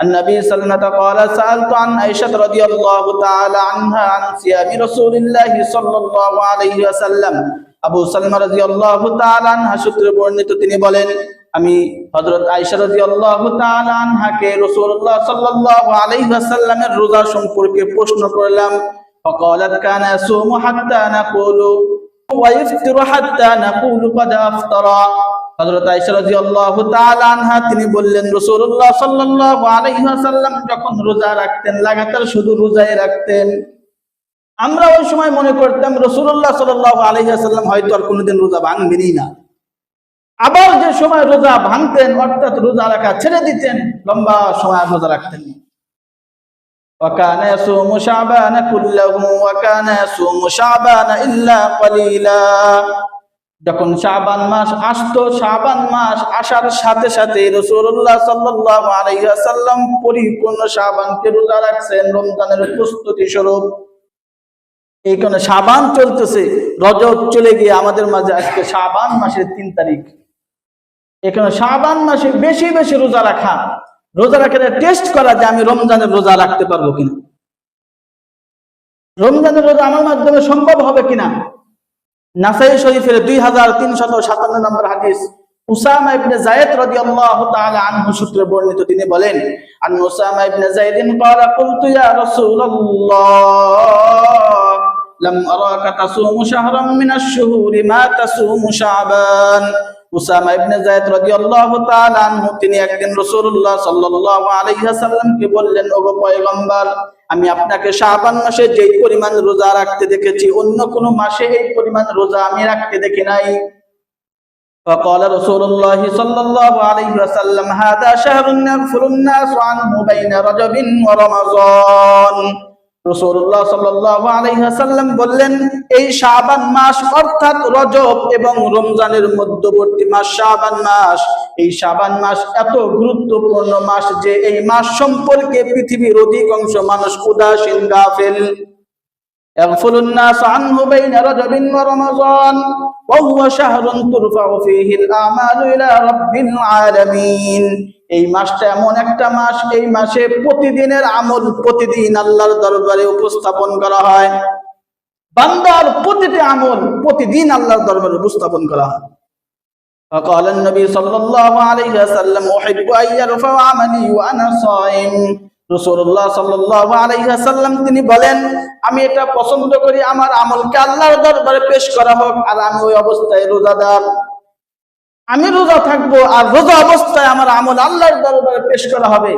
النبي صلى الله عليه وسلم قال سألت عن عائشة رضي الله تعالى عنها عن صيام رسول الله صلى الله عليه وسلم আবু সালমা রাদিয়াল্লাহু তাআলা আনহা সূত্রে বর্ণিত তিনি বলেন আমি হযরত আয়েশা রাদিয়াল্লাহু তাআলা আনহাকে রাসূলুল্লাহ সাল্লাল্লাহু আলাইহি ওয়াসাল্লামের রোজা সম্পর্কে প্রশ্ন করলাম فقالت كان يصوم حتى نقول ويفطر حتى نقول قد افطر হযরত আয়েশা রাদিয়াল্লাহু তাআলা আনহা তিনি বললেন রাসূলুল্লাহ সাল্লাল্লাহু আলাইহি ওয়াসাল্লাম যখন রোজা রাখতেন লাগাতার শুধু রোজাই রাখতেন আমরা ওই সময় মনে করতাম রাসূলুল্লাহ সাল্লাল্লাহু আলাইহি ওয়াসাল্লাম হয়তো আর কোনোদিন রোজা ভাঙবেনই না। আবার যে সময় রোজা ভাঙতেন অর্থাৎ রোজা রাখা ছেড়ে দিতেন লম্বা সময় রোজা রাখতেন। وكان يصوم شعبان كله وكان يصوم شعبان إلا قليلا যখন শাবান মাস আসতো শাবান মাস আসার সাথে সাথে রাসূলুল্লাহ সাল্লাল্লাহু আলাইহি ওয়াসাল্লাম পরিপূর্ণ শাবানকে রোজা রাখছেন রমজানের প্রস্তুতি স্বরূপ। এই কারণে শাবান চলতেছে, রজব চলে গিয়ে আমাদের মাঝে আজকে শাবান মাসের 3 তারিখ। এখানে শাবান মাসে বেশি বেশি রোজা রাখা, রোজা রাখে টেস্ট করা যে আমি রমজানের রোজা রাখতে পারবো কিনা, রমজানের রোজা আমার মাধ্যমে সম্ভব হবে কিনা। নাসাই শরীফের 2357 নম্বর হাদিস উসামা ইবনে যায়েদ রাদিয়াল্লাহু তাআলা আনহু সূত্রে বর্ণিত তিনি বলেন আন উসামা ইবনে যায়েদ ক্বালা কুলতু ইয়া রাসূলুল্লাহ লাম আরাকা তাসুমু শাহরাম মিনাশ শুহুরি মা তাসুমু শাবান। উসামা ইবনে যায়েদ রাদিয়াল্লাহু তাআলা আনহু তিনি একদিন রাসূলুল্লাহ সাল্লাল্লাহু আলাইহি ওয়াসাল্লামকে বললেন ওগো পয়গম্বর আমি আপনাকে শাবান মাসে যেই পরিমাণ রোজা রাখতে দেখেছি অন্য কোন মাসে এই পরিমাণ রোজা আমি রাখতে দেখি নাই। فقال رسول الله صلى الله عليه وسلم هذا شهر يغفل الناس عنه بين رجب ورمضان। রাসূলুল্লাহ সাল্লাল্লাহু আলাইহি ওয়াসাল্লাম বললেন এই শাবান মাস অর্থাৎ রজব এবং রমজানের মধ্যবর্তী মাস শাবান মাস, এই শাবান মাস এত গুরুত্বপূর্ণ মাস যে এই মাস সম্পর্কে পৃথিবীর অধিকাংশ মানুষ উদাসীন গাফেল। يغفل الناس عنه بين رجب ورمضان وهو شهر ترفع فيه الأعمال إلى رب العالمين। এই মাসটা এমন একটা মাস এই মাসে প্রতিদিনের আমল প্রতিদিন আল্লাহর দরবারে উপস্থাপন করা হয়, বান্দার প্রতিটি আমল প্রতিদিন আল্লাহর দরবারে উপস্থাপন করা হয়। فقال النبي صلى الله عليه وسلم أحب أن يرفع عملي وأنا صائم। রাসূলুল্লাহ সাল্লাল্লাহু আলাইহি ওয়াসাল্লাম তিনি বলেন আমি এটা পছন্দ করি আমার আমলকে আল্লাহর দরবারে পেশ করা হোক আর আমি ওই অবস্থায় রোজাদার, আমি রোজা থাকবো আর রোজা অবস্থায় আমার আমল আল্লাহর দরবারে পেশ করা হবে।